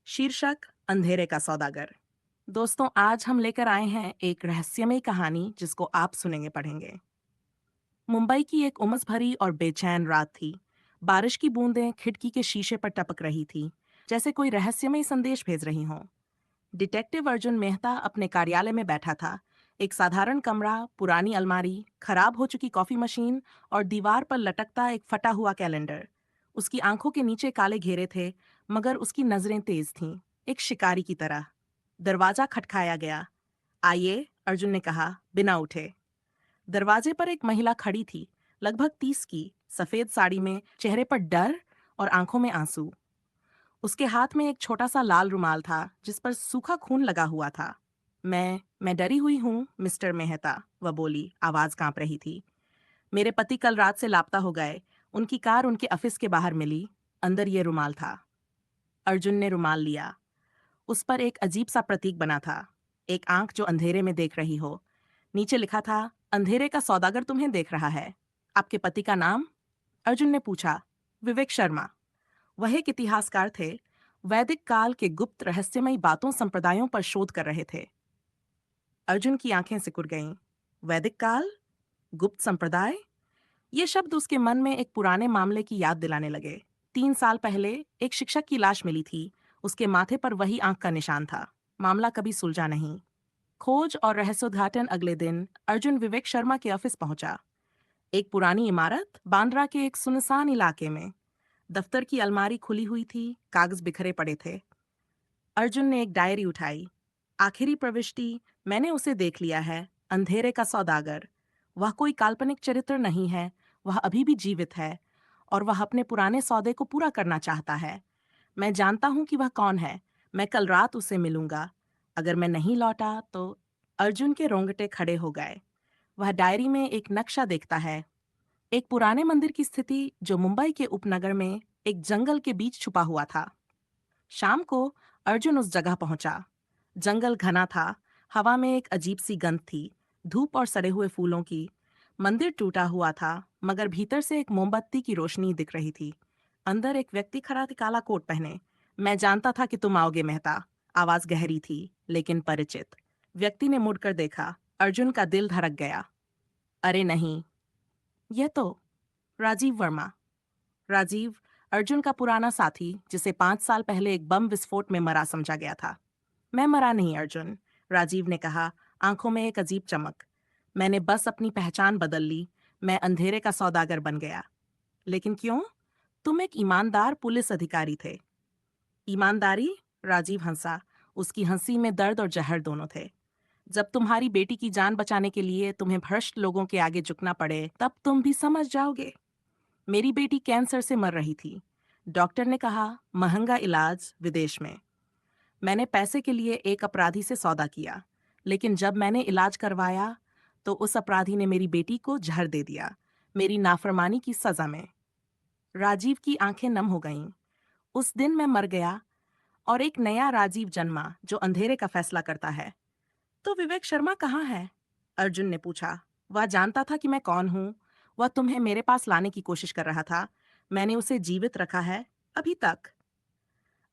शीर्षक अंधेरे का सौदागर। दोस्तों, आज हम लेकर आए हैं एक रहस्यमय कहानी जिसको आप सुनेंगे पढ़ेंगे। मुंबई की एक उमस भरी और बेचैन रात थी। बारिश की बूंदें खिड़की के शीशे पर टपक रही थी, जैसे कोई रहस्यमय संदेश भेज रही हों। डिटेक्टिव अर्जुन मेहता अपने कार्यालय में बैठा था। एक साधारण कमरा, पुरानी अलमारी, खराब हो चुकी कॉफी मशीन और दीवार पर लटकता एक फटा हुआ कैलेंडर। उसकी आंखों के नीचे काले घेरे थे, मगर उसकी नजरें तेज थीं, एक शिकारी की तरह। दरवाजा खटखाया गया। आइए, अर्जुन ने कहा, बिना उठे। दरवाजे पर एक महिला खड़ी थी, लगभग 30 की, सफेद साड़ी में, चेहरे पर डर और आंखों में आंसू। उसके हाथ में एक छोटा सा लाल रुमाल था जिस पर सूखा खून लगा हुआ था। मैं डरी हुई हूँ, मिस्टर मेहता, वह बोली, आवाज कांप रही थी। मेरे पति कल रात से लापता हो गए। उनकी कार उनके ऑफिस के बाहर मिली। अंदर ये रुमाल था। अर्जुन ने रुमाल लिया। उस पर एक अजीब सा प्रतीक बना था, एक आंख जो अंधेरे में देख रही हो। नीचे लिखा था, अंधेरे का सौदागर तुम्हें देख रहा है। आपके पति का नाम? अर्जुन ने पूछा। विवेक शर्मा। वह एक इतिहासकार थे। वैदिक काल के गुप्त रहस्यमयी बातों संप्रदायों पर शोध कर रहे थे। अर्जुन की आंखें सिकुड़ गईं। वैदिक काल? गुप्त संप्रदाय? ये शब्द उसके मन में एक पुराने मामले की याद दिलाने लगे। 3 साल पहले एक शिक्षक की लाश मिली थी। उसके माथे पर वही आंख का निशान था। मामला कभी सुलझा नहीं। खोज और रहस्योद्घाटन अगले दिन अर्जुन विवेक शर्मा के ऑफिस पहुंचा। एक पुरानी इमारत, बांद्रा के एक सुनसान इलाके में। दफ्तर की अलमारी खुली हुई थी, कागज बिखरे पड़े थे। अर्जुन ने एक डायरी उठाई। आखिरी प्रविष्टि, मैंने उसे देख लिया है, अंधेरे का सौदागर। वह कोई काल्पनिक चरित्र नहीं है, वह अभी भी जीवित है, और वह अपने पुराने सौदे को पूरा करना चाहता है। मैं जानता हूं कि वह कौन है। मैं कल रात उसे मिलूंगा। अगर मैं नहीं लौटा तो। अर्जुन के रोंगटे खड़े हो गए। वह डायरी में एक नक्शा देखता है, एक पुराने मंदिर की स्थिति जो मुंबई के उपनगर में एक जंगल के बीच छुपा हुआ था। शाम को अर्जुन उस जगह पहुंचा। जंगल घना था। हवा में एक अजीब सी गंध थी, धूप और सड़े हुए फूलों की। मंदिर टूटा हुआ था, मगर भीतर से एक मोमबत्ती की रोशनी दिख रही थी। अंदर एक व्यक्ति खड़ा था, काला कोट पहने। मैं जानता था कि तुम आओगे, मेहता। आवाज गहरी थी, लेकिन परिचित। व्यक्ति ने मुड़कर देखा। अर्जुन का दिल धड़क गया। अरे नहीं, यह तो राजीव वर्मा। राजीव, अर्जुन का पुराना साथी, जिसे 5 साल पहले एक बम विस्फोट में मरा समझा गया था। मैं मरा नहीं, अर्जुन, राजीव ने कहा, आंखों में एक अजीब चमक। मैंने बस अपनी पहचान बदल ली। मैं अंधेरे का सौदागर बन गया। लेकिन क्यों? तुम एक ईमानदार पुलिस अधिकारी थे। ईमानदारी? राजीव हंसा। उसकी हंसी में दर्द और जहर दोनों थे। जब तुम्हारी बेटी की जान बचाने के लिए तुम्हें भ्रष्ट लोगों के आगे झुकना पड़े, तब तुम भी समझ जाओगे। मेरी बेटी कैंसर से मर रही थी। डॉक्टर ने कहा, महंगा इलाज विदेश में। मैंने पैसे के लिए एक अपराधी से सौदा किया, लेकिन जब मैंने इलाज करवाया तो उस अपराधी ने मेरी बेटी को जहर दे दिया, मेरी नाफरमानी की सजा में। राजीव की आंखें नम हो गईं। उस दिन मैं मर गया और एक नया राजीव जन्मा जो अंधेरे का फैसला करता है। तो विवेक शर्मा कहाँ है? अर्जुन ने पूछा। वह जानता था कि मैं कौन हूँ। वह तुम्हें मेरे पास लाने की कोशिश कर रहा था। मैंने उसे जीवित रखा है, अभी तक।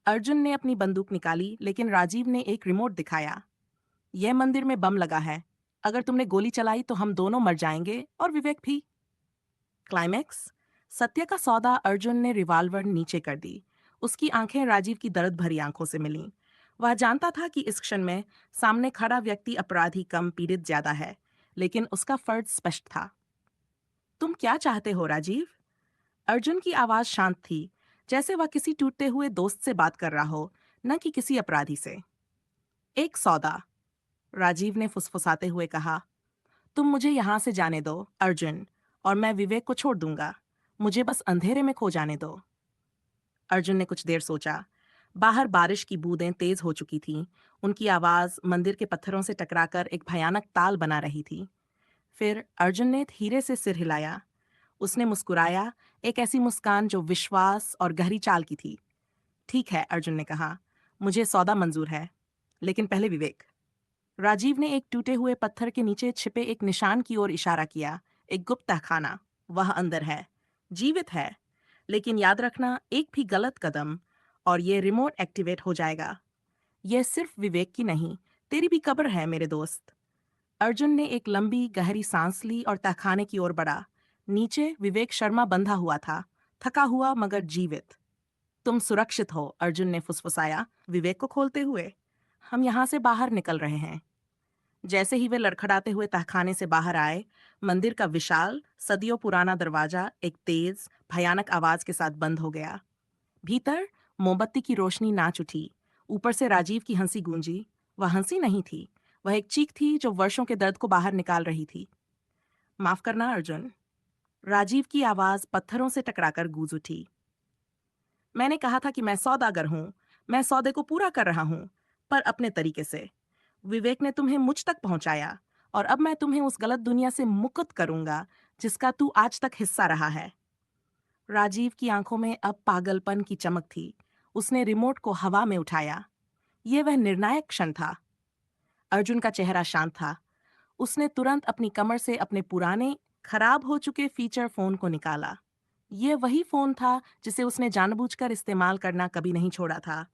अर्जुन ने अपनी बंदूक निकाली, लेकिन राजीव ने एक रिमोट दिखाया। यह मंदिर में बम लगा है। अगर तुमने गोली चलाई तो हम दोनों मर जाएंगे, और विवेक भी। क्लाइमैक्स, सत्य का सौदा। अर्जुन ने रिवॉल्वर नीचे कर दी। उसकी आंखें राजीव की दर्द भरी आंखों से मिलीं। वह जानता था कि इस क्षण में सामने खड़ा व्यक्ति अपराधी कम, पीड़ित ज्यादा है, लेकिन उसका फर्ज स्पष्ट था। तुम क्या चाहते हो, राजीव? अर्जुन की आवाज शांत थी, जैसे वह किसी टूटते हुए दोस्त से बात कर रहा हो, न कि किसी अपराधी से। एक सौदा, राजीव ने फुसफुसाते हुए कहा। तुम मुझे यहां से जाने दो, अर्जुन, और मैं विवेक को छोड़ दूंगा। मुझे बस अंधेरे में खो जाने दो। अर्जुन ने कुछ देर सोचा। बाहर बारिश की बूंदें तेज हो चुकी थीं। उनकी आवाज मंदिर के पत्थरों से टकराकर एक भयानक ताल बना रही थी। फिर अर्जुन ने धीरे से सिर हिलाया। उसने मुस्कुराया, एक ऐसी मुस्कान जो विश्वास और गहरी चाल की थी। ठीक है, अर्जुन ने कहा, मुझे सौदा मंजूर है, लेकिन पहले विवेक। राजीव ने एक टूटे हुए पत्थर के नीचे छिपे एक निशान की ओर इशारा किया। एक गुप्त तहखाना। वह अंदर है, जीवित है। लेकिन याद रखना, एक भी गलत कदम और ये रिमोट एक्टिवेट हो जाएगा। यह सिर्फ विवेक की नहीं, तेरी भी कब्र है मेरे दोस्त। अर्जुन ने एक लंबी गहरी सांस ली और तहखाने की ओर बढ़ा। नीचे विवेक शर्मा बंधा हुआ था, थका हुआ मगर जीवित। तुम सुरक्षित हो, अर्जुन ने फुसफुसाया विवेक को खोलते हुए। हम यहाँ से बाहर निकल रहे हैं। जैसे ही वे लड़खड़ाते हुए तहखाने से बाहर आए, मंदिर का विशाल सदियों पुराना दरवाजा एक तेज भयानक आवाज के साथ बंद हो गया। भीतर मोमबत्ती की रोशनी नाच उठी। ऊपर से राजीव की हंसी गूंजी। वह हंसी नहीं थी, वह एक चीख थी जो वर्षों के दर्द को बाहर निकाल रही थी। माफ करना अर्जुन। राजीव की आवाज पत्थरों से टकराकर गूंज उठी। मैंने कहा था कि मैं सौदागर हूं। मैं सौदे को पूरा कर रहा हूं, पर अपने तरीके से। विवेक ने तुम्हें मुझ तक पहुंचाया, और अब मैं तुम्हें उस गलत दुनिया से मुक्त करूंगा जिसका तू आज तक हिस्सा रहा है। राजीव की आंखों में अब पागलपन की चमक थी। उसने रिमोट को हवा में उठाया। यह वह निर्णायक क्षण था। अर्जुन का चेहरा शांत था। उसने तुरंत अपनी कमर से अपने पुराने, खराब हो चुके फीचर फोन को निकाला। यह वही फोन था जिसे उसने जानबूझकर इस्तेमाल करना कभी नहीं छोड़ा था।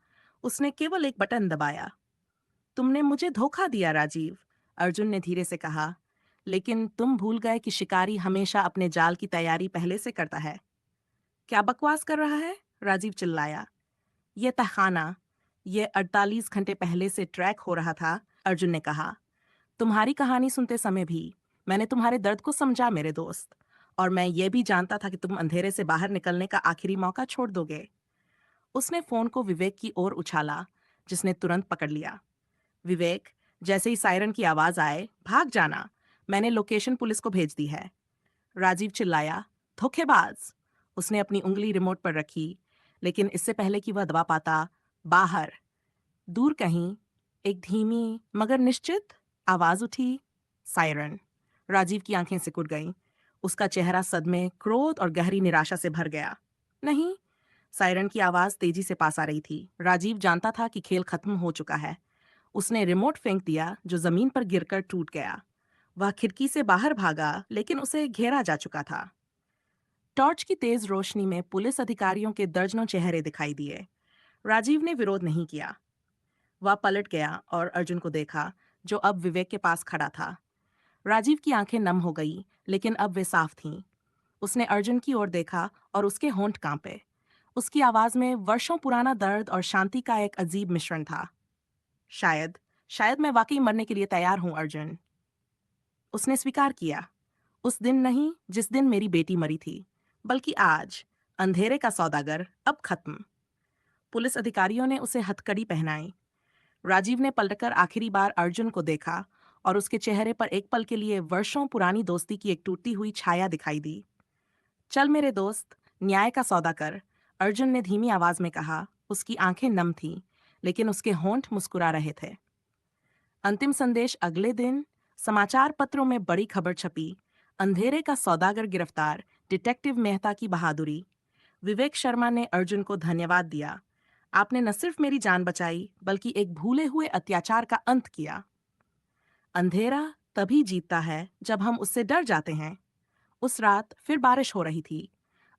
उसने केवल एक बटन दबाया। तुमने मुझे धोखा दिया राजीव, अर्जुन ने धीरे से कहा। लेकिन तुम भूल गए कि शिकारी हमेशा अपने जाल की तैयारी पहले से करता है। क्या बकवास कर रहा है? राजीव चिल्लाया। यह तहखाना, यह 48 घंटे पहले से ट्रैक हो रहा था, अर्जुन ने कहा। तुम्हारी कहानी सुनते समय भी मैंने तुम्हारे दर्द को समझा मेरे दोस्त, और मैं ये भी जानता था कि तुम अंधेरे से बाहर निकलने का आखिरी मौका छोड़ दोगे। उसने फोन को विवेक की ओर उछाला, जिसने तुरंत पकड़ लिया। विवेक, जैसे ही सायरन की आवाज आए, भाग जाना। मैंने लोकेशन पुलिस को भेज दी है। राजीव चिल्लाया। धोखेबाज। उसने अपनी उंगली रिमोट पर रखी, लेकिन इससे पहले कि वह दबा पाता, बाहर, दूर कहीं, एक धीमी मगर निश्चित आवाज उठी। सायरन। राजीव की आंखें सिकुड़ गईं। उसका चेहरा सदमे, क्रोध और गहरी निराशा से भर गया। नहीं, सायरन की आवाज तेजी से पास आ रही थी। राजीव जानता था कि खेल खत्म हो चुका है। उसने रिमोट फेंक दिया, जो जमीन पर गिरकर टूट गया। वह खिड़की से बाहर भागा, लेकिन उसे घेरा जा चुका था। टॉर्च की तेज रोशनी में पुलिस अधिकारियों के दर्जनों चेहरे दिखाई दिए। राजीव ने विरोध नहीं किया। वह पलट गया और अर्जुन को देखा, जो अब विवेक के पास खड़ा था। राजीव की आंखें नम हो गई, लेकिन अब वे साफ थीं। उसने अर्जुन की ओर देखा और उसके होंठ कांपे। उसकी आवाज में वर्षों पुराना दर्द और शांति का एक अजीब मिश्रण था। शायद, शायद मैं वाकई मरने के लिए तैयार हूं अर्जुन। उसने स्वीकार किया। उस दिन नहीं जिस दिन मेरी बेटी मरी थी, बल्कि आज। अंधेरे का सौदागर अब खत्म। पुलिस अधिकारियों ने उसे हथकड़ी पहनाई। राजीव ने पलटकर आखिरी बार अर्जुन को देखा, और उसके चेहरे पर एक पल के लिए वर्षों पुरानी दोस्ती की एक टूटती हुई छाया दिखाई दी। चल मेरे दोस्त, न्याय का सौदा कर, अर्जुन ने धीमी आवाज में कहा। उसकी आंखें नम थीं, लेकिन उसके होंठ मुस्कुरा रहे थे। अंतिम संदेश अगले दिन। समाचार पत्रों में बड़ी खबर छपी। अंधेरे का सौदागर गिरफ्तार, डिटेक्टिव मेहता की बहादुरी। विवेक शर्मा ने अर्जुन को धन्यवाद दिया। आपने न सिर्फ मेरी जान बचाई, बल्कि एक भूले हुए अत्याचार का अंत किया। अंधेरा तभी जीतता है जब हम उससे डर जाते हैं। उस रात फिर बारिश हो रही थी।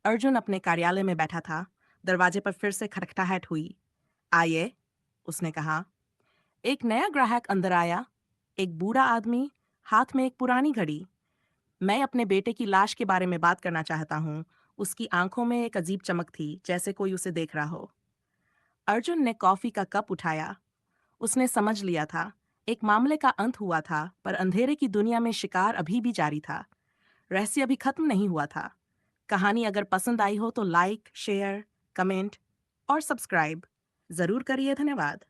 अर्जुन अपने कार्यालय में बैठा था। दरवाजे पर फिर से खटखटाहट हुई। आइए, उसने कहा। एक नया ग्राहक अंदर आया। एक बूढ़ा आदमी, हाथ में एक पुरानी घड़ी। मैं अपने बेटे की लाश के बारे में बात करना चाहता हूँ। उसकी आंखों में एक अजीब चमक थी, जैसे कोई उसे देख रहा हो। अर्जुन ने कॉफी का कप उठाया। उसने समझ लिया था, एक मामले का अंत हुआ था, पर अंधेरे की दुनिया में शिकार अभी भी जारी था। रहस्य अभी खत्म नहीं हुआ था। कहानी अगर पसंद आई हो तो लाइक, शेयर, कमेंट और सब्सक्राइब जरूर करिए। धन्यवाद।